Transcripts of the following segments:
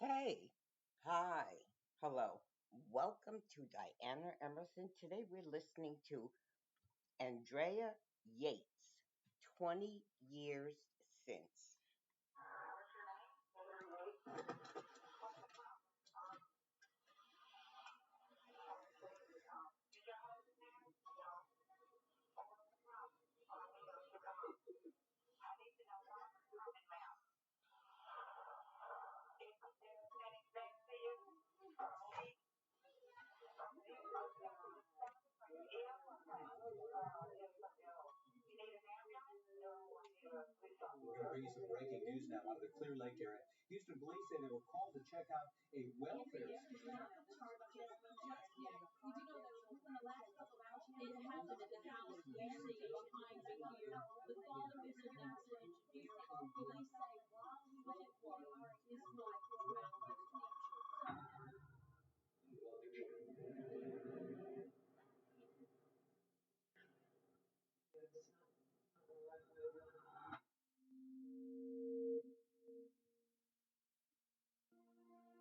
Hey, hi, hello. Welcome to Diana Emerson. Today we're listening to Andrea Yates, 20 Years Since. We're going to bring you some breaking news now out of the Clear Lake area. Houston police say they were called to check out a welfare scheme. We do know that within the last couple of hours, it happened at the house you see behind me here. The father is a nuts engineer. Police say while he was at work, his wife was malfunctioning.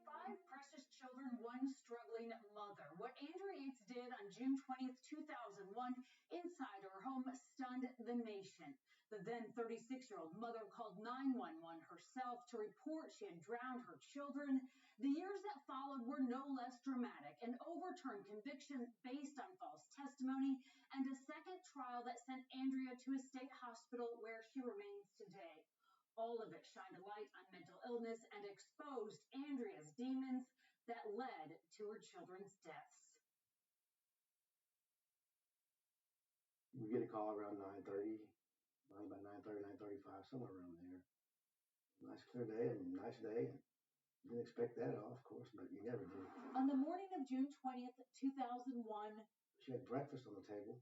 Five precious children, one struggling mother. What Andrea Yates did on June 20th, 2001, inside her home stunned the nation. The then 36-year-old mother called 911 herself to report she had drowned her children. The years that followed were no less dramatic. An overturned conviction based on false testimony and a second trial that sent Andrea to a state hospital where she remains today. All of it shined a light on mental illness and exposed Andrea's demons that led to her children's deaths. We get a call around 9:30, about 9:30, 9:35, somewhere around there. Nice clear day and nice day. And you didn't expect that at all, of course, but you never do. On the morning of June 20th, 2001, she had breakfast on the table.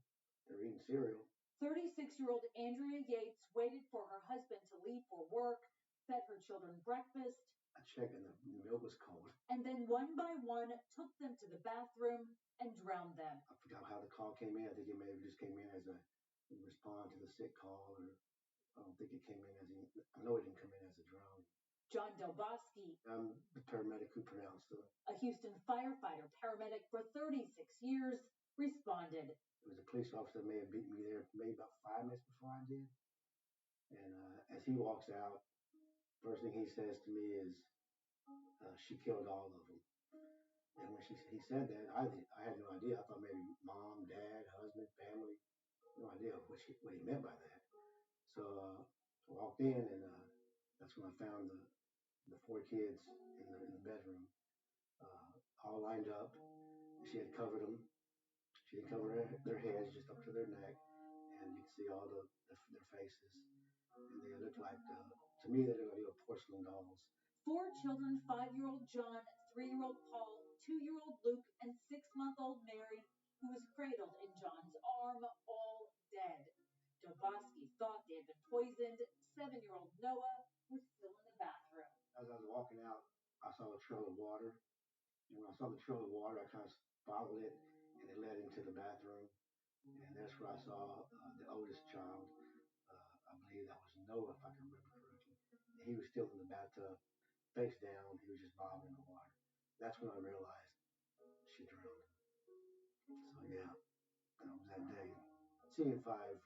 They were eating cereal. 36-year-old Andrea Yates waited for her husband to leave for work, fed her children breakfast. I checked and the milk was cold. And then one by one took them to the bathroom and drowned them. I forgot how the call came in. I think it maybe just came in as a response to the sick call, or I don't think it came in as I know it didn't come in as a drowning. John Delbosky, I'm the paramedic who pronounced it. A Houston firefighter, paramedic for 36 years, responded. It was a police officer that may have beat me there maybe about 5 minutes before I did. And as he walks out, first thing he says to me is, she killed all of them. And when he said that, I had no idea. I thought maybe mom, dad, husband, family. No idea what he meant by that. So I walked in, and that's when I found the four kids in the bedroom, all lined up. She had covered them. She didn't cover their heads, just up to their neck, and you could see all their faces. And they looked like, to me, they looked like little porcelain dolls. Four children, 5-year-old John, 3-year-old Paul, 2-year-old Luke, and 6-month-old Mary, who was cradled in John's arm, all dead. Dobosky thought they had been poisoned. 7-year-old Noah was still in the bathroom. As I was walking out, I saw a trail of water. And when I saw the trail of water, I kind of followed it, and it led into the bathroom. And that's where I saw the oldest child. I believe that was Noah, if I can remember correctly. And he was still in the bathtub, face down. He was just bobbing in the water. That's when I realized she drowned. So yeah, that was that day. Seeing five,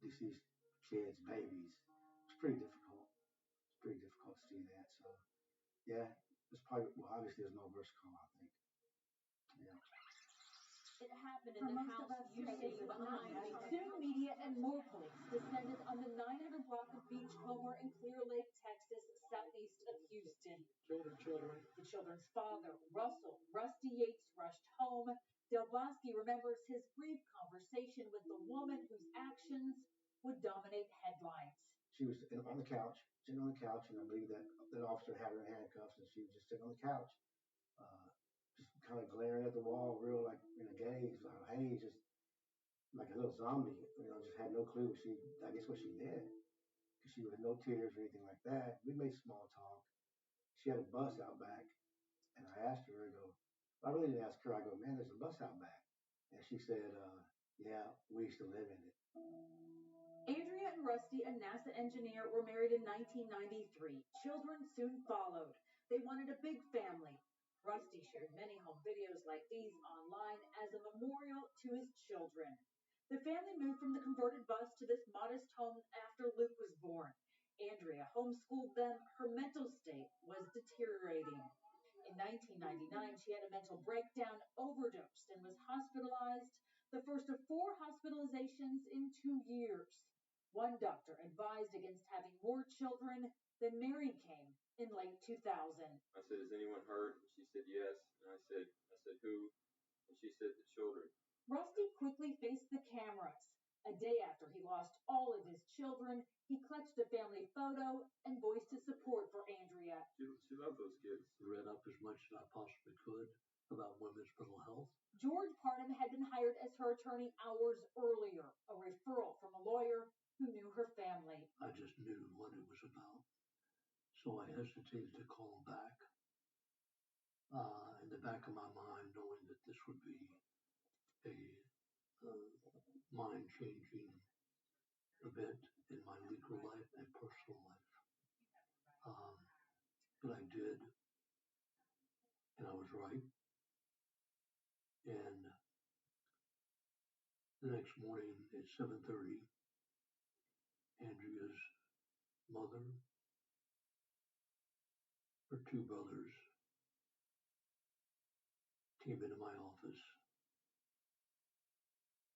deceased kids, babies, it's pretty difficult. It's pretty difficult to see that. So yeah, it's probably, well, obviously there's no worse call, I think. Yeah. It happened in the house you see behind me. Soon media and more police descended on the 900 block of Beachcomber in Clear Lake, Texas, southeast of Houston. Children. The children's father, Russell Rusty Yates, rushed home. Delbosky remembers his brief conversation with the woman whose actions would dominate headlines. She was sitting on the couch, and I believe that officer had her in handcuffs, and she was just sitting on the couch, just kind of glaring at the wall, real like in a gaze, just like a little zombie, just had no clue what she did, because she had no tears or anything like that. We made small talk. She had a bus out back, and I asked her, I really didn't ask her, I go, man, there's a bus out back. And she said, yeah, we used to live in it. Andrea and Rusty, a NASA engineer, were married in 1993. Children soon followed. They wanted a big family. Rusty shared many home videos like these online as a memorial to his children. The family moved from the converted bus to this modest home after Luke was born. Andrea homeschooled them. Her mental state was deteriorating. In 1999, she had a mental breakdown, overdosed, and was hospitalized, the first of 4 hospitalizations in 2 years. One doctor advised against having more children. Then Mary came in late 2000. I said, "Is anyone hurt?" And she said, "Yes." And I said, "Who?" And she said, "The children." Rusty quickly faced the cameras. A day after he lost all of his children, he clutched a family photo and voiced his support for Andrea. She loved those kids. Read up as much as I possibly could about women's mental health. George Parham had been hired as her attorney hours earlier, a referral from a lawyer who knew her family. I just knew what it was about. So I hesitated to call him back. In the back of my mind, knowing that this would be a mind-changing event in my legal life and personal life. But I did, and I was right. And the next morning at 7:30, Andrea's mother, her 2 brothers, came into my office,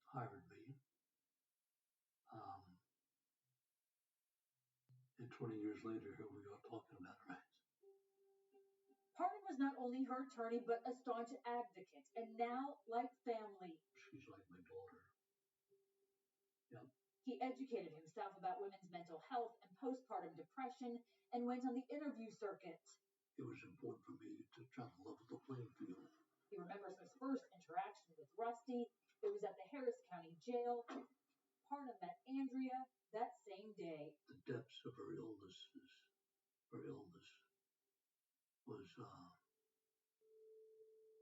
hired me, and 20 years later, here we are talking about it, right? Parham was not only her attorney, but a staunch advocate, and now like family. She's like my daughter. Yep. He educated himself about women's mental health and postpartum depression and went on the interview circuit. It was important for me to try to level the playing field. He remembers his first interaction with Rusty. It was at the Harris County Jail. Parham met Andrea that same day. The depths of her illness was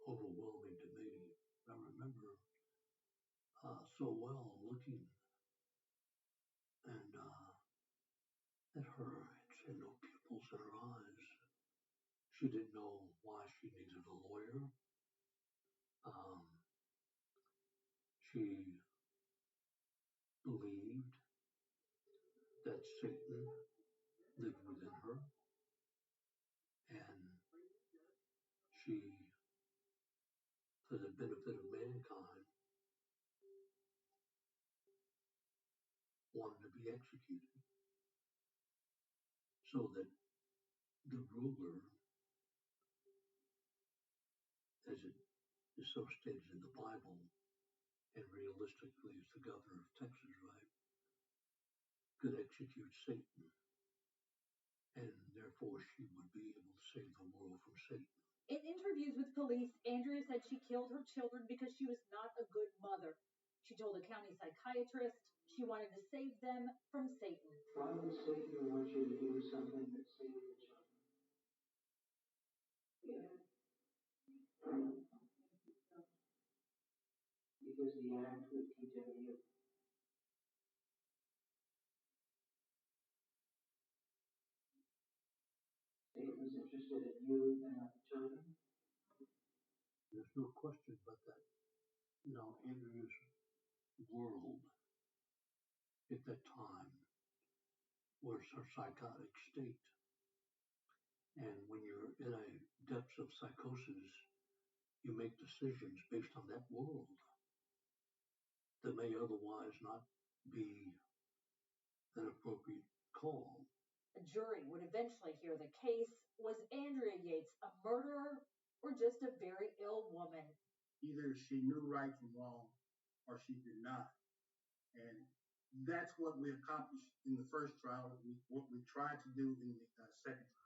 overwhelming to me. I remember so well looking and at her, and she had no pupils in her eyes. She didn't know why she needed a lawyer. She believed that Satan lived within her, and she, for the benefit of mankind, wanted to be executed so that the ruler, as it is so stated in the Bible, and realistically is the governor of Texas, right, could execute Satan, and therefore she would be able to save the world from Satan. In interviews with police, Andrea said she killed her children because she was not a good mother. She told a county psychiatrist she wanted to save them from Satan. Why would Satan want you to do something that saved your children? Yeah. Because the act would condemn you. Satan was interested in you and not the children. There's no question but that. Andrew's world at that time was her psychotic state. And when you're in a depths of psychosis, you make decisions based on that world that may otherwise not be an appropriate call. A jury would eventually hear the case. Was Andrea Yates a murderer or just a very ill woman? Either she knew right from wrong or she did not. And that's what we accomplished in the first trial, what we tried to do in the second trial.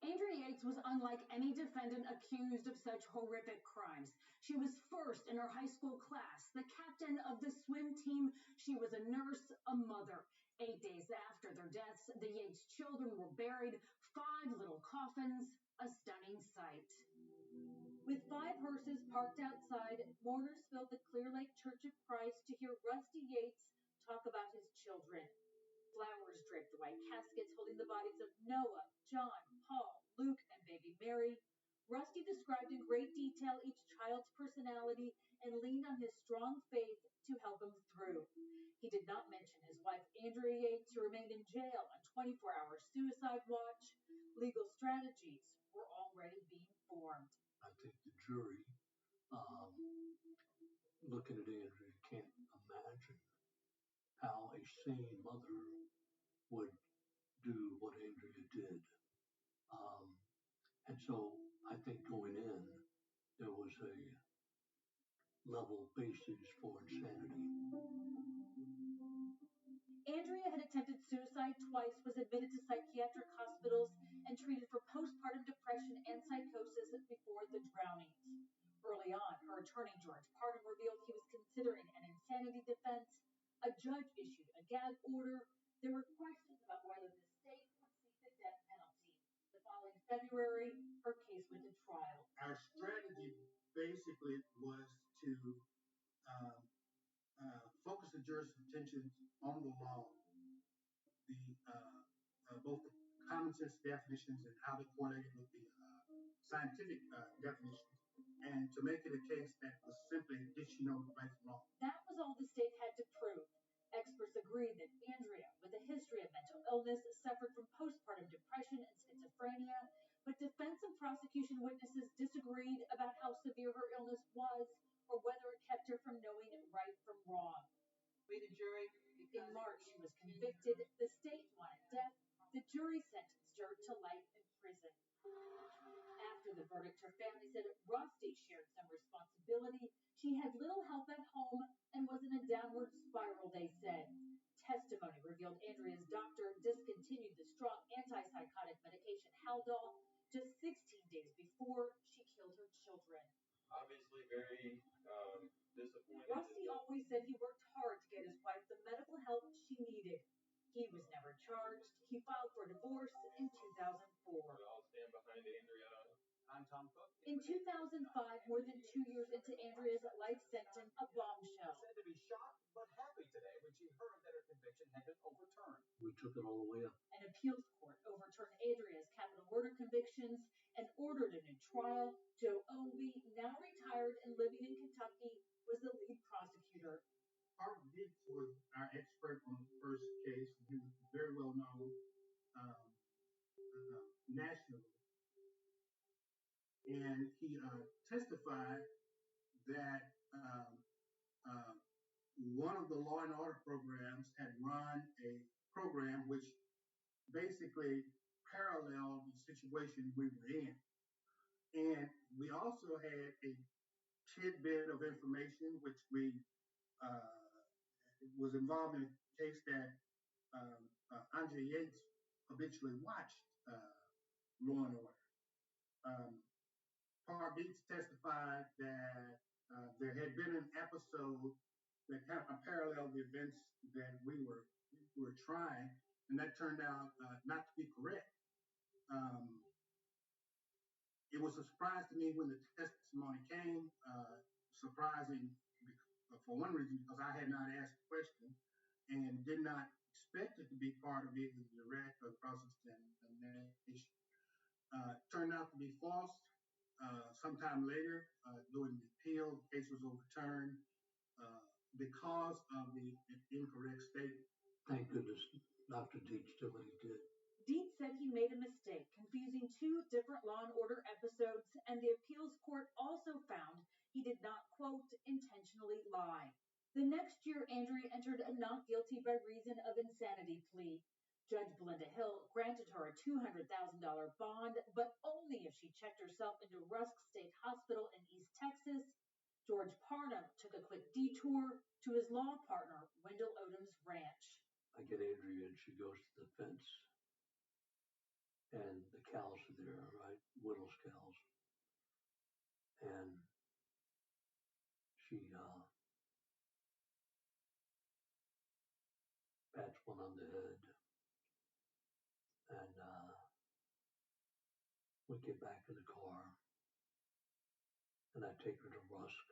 Andrea Yates was unlike any defendant accused of such horrific crimes. She was first in her high school class, the captain of the swim team. She was a nurse, a mother. 8 days after their deaths, the Yates children were buried, 5 little coffins, a stunning sight. With 5 hearses parked outside, mourners filled the Clear Lake Church of Christ to hear Rusty Yates talk about his children. Flowers draped the white caskets holding the bodies of Noah, John, Paul, Luke, and baby Mary. Rusty described in great detail each child's personality and leaned on his strong faith to help him through. He did not mention his wife, Andrea Yates, who remained in jail on 24-hour suicide watch. Legal strategies were already being formed. I think the jury, looking at Andrea, can't imagine how a sane mother would do what Andrea did. Um, and so I think going in, there was a level basis for insanity. Andrea had attempted suicide twice, was admitted to psychiatric hospitals, and treated for postpartum depression and psychosis before the drownings. Early on, her attorney, George Parham, revealed he was considering an insanity defense. A judge issued a gag order. There were questions about whether the state would seek the death penalty. The following February, her case went to trial. Our strategy basically was to focus the jury's attention on the law, both the common sense definitions and how they correlated with the scientific definitions, and to make it a case that was simply did she know right from wrong. That was all the state had to prove. Experts agreed that Andrea, with a history of mental illness, suffered from postpartum depression and schizophrenia, but defense and prosecution witnesses disagreed about how severe her illness was or whether it kept her from knowing right from wrong. In March, she was convicted. The state wanted death. The jury sentenced her to life in prison. After the verdict, her family said Rusty shared some responsibility. She had little help at home and was in a downward spiral, they said. Testimony revealed Andrea's doctor discontinued the strong antipsychotic medication Haldol just 16 days before she killed her children. Obviously very disappointed. Rusty always said he worked hard to get his wife the medical help she needed. He was never charged. He filed for divorce in 2004. We all stand behind Andrea. I'm Tom Cook. In 2005, more than 2 years into Andrea's life sentence, a bombshell. Said to be shocked but happy today when she heard that her conviction had been overturned. We took it all the way up. An appeals court overturned Andrea's capital murder convictions and ordered a new trial. Joe Ownby, now retired and living in Kentucky, was the lead prosecutor. Art Dietz was our expert on the first case. He was very well known nationally. And he testified that one of the law and order programs had run a program which basically paralleled the situation we were in. And we also had a tidbit of information which we was involved in a case that Andrea Yates habitually watched Law and Order. Park Beats testified that there had been an episode that kind of paralleled the events that we were trying, and that turned out not to be correct. It was a surprise to me when the testimony came, surprising for one reason, because I had not asked the question and did not expect it to be part of either the direct or cross-examination. Turned out to be false. Sometime later, during the appeal, the case was overturned because of the incorrect statement. Thank goodness Dr. Dietz did what he did. Dietz said he made a mistake, confusing 2 different Law and Order episodes, and the appeals court also found he did not, quote, intentionally lie. The next year, Andrea entered a not guilty by reason of insanity plea. Judge Belinda Hill granted her a $200,000 bond, but only if she checked herself into Rusk State Hospital in East Texas. George Parham took a quick detour to his law partner, Wendell Odom's ranch. I get Andrea and she goes to the fence. And the cows are there, right? Whittle's cows. And she pats one on the head. And we get back in the car. take her to Rusk.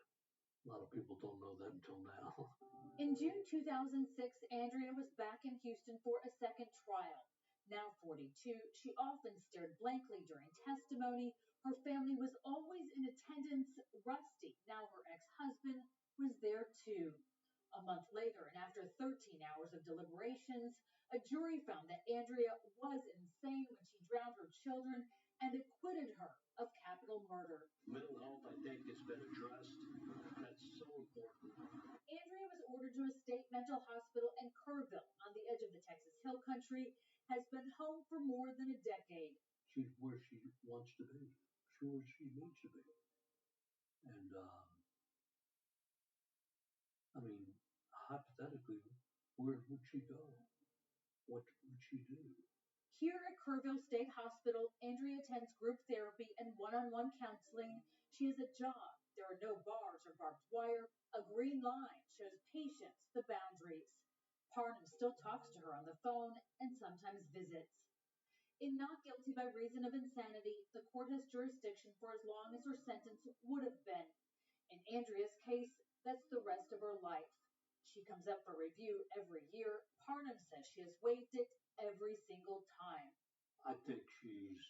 A lot of people don't know that until now. In June 2006, Andrea was back in Houston for a second trial. Now 42, she often stared blankly during testimony. Her family was always in attendance. Rusty, now her ex-husband, was there too. A month later, and after 13 hours of deliberations, a jury found that Andrea was insane when she drowned her children and acquitted her of capital murder. Mental health, I think, has been addressed. That's so important. Andrea was ordered to a state mental hospital in Kerrville on the edge of the Texas Hill Country, has been home for more than a decade. She's where she wants to be. She's where she needs to be. And, I mean, hypothetically, where would she go? What would she do? Here at Kerrville State Hospital, Andrea attends group therapy and one-on-one counseling. She has a job. There are no bars or barbed wire. A green line shows patients the boundaries. Parnham still talks to her on the phone and sometimes visits. In not guilty by reason of insanity, the court has jurisdiction for as long as her sentence would have been. In Andrea's case, that's the rest of her life. She comes up for review every year. Parnham says she has waived it every single time. I think she's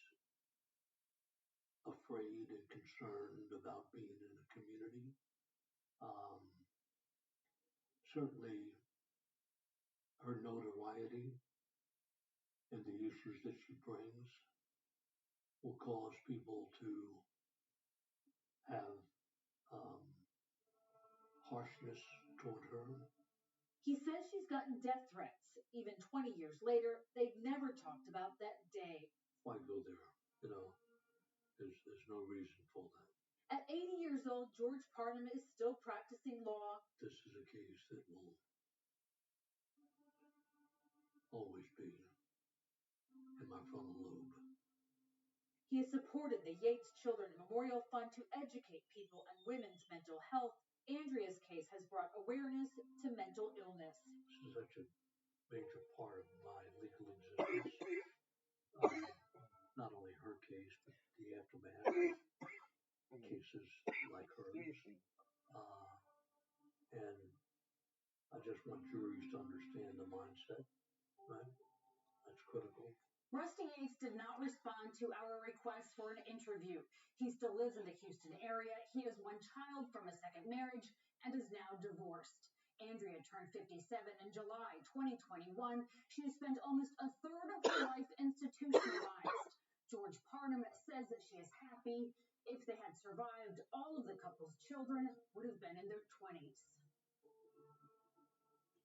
afraid and concerned about being in a community. Certainly, her notoriety and the issues that she brings will cause people to have harshness toward her. He says she's gotten death threats. Even 20 years later, they've never talked about that day. Why go there? You know, there's no reason for that. At 80 years old, George Parnham is still practicing law. This is a case that will always be in my frontal lobe. He has supported the Yates Children Memorial Fund to educate people on women's mental health. Andrea's case has brought awareness to mental illness. This is such a major part of my legal existence. Not only her case, but the aftermath of cases like hers. And I just want juries to understand the mindset, right? That's critical. Rusty Yates did not respond to our request for an interview. He still lives in the Houston area. He has one child from a second marriage and is now divorced. Andrea turned 57 in July 2021. She has spent almost a third of her life institutionalized. George Parnham says that she is happy. If they had survived, all of the couple's children would have been in their 20s.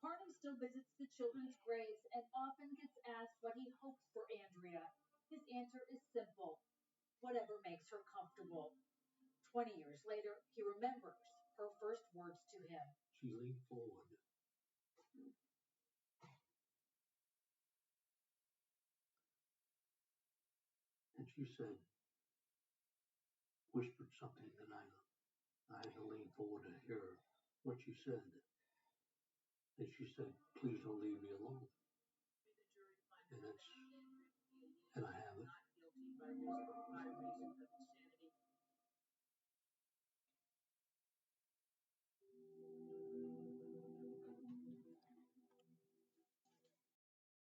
Parnham still visits the children's graves and often gets asked what he hopes for Andrea. His answer is simple: whatever makes her comfortable. 20 years later, he remembers her first words to him. She leaned forward. And she said, whispered something, and I had to lean forward to hear what she said. And she said, please don't leave me alone. And I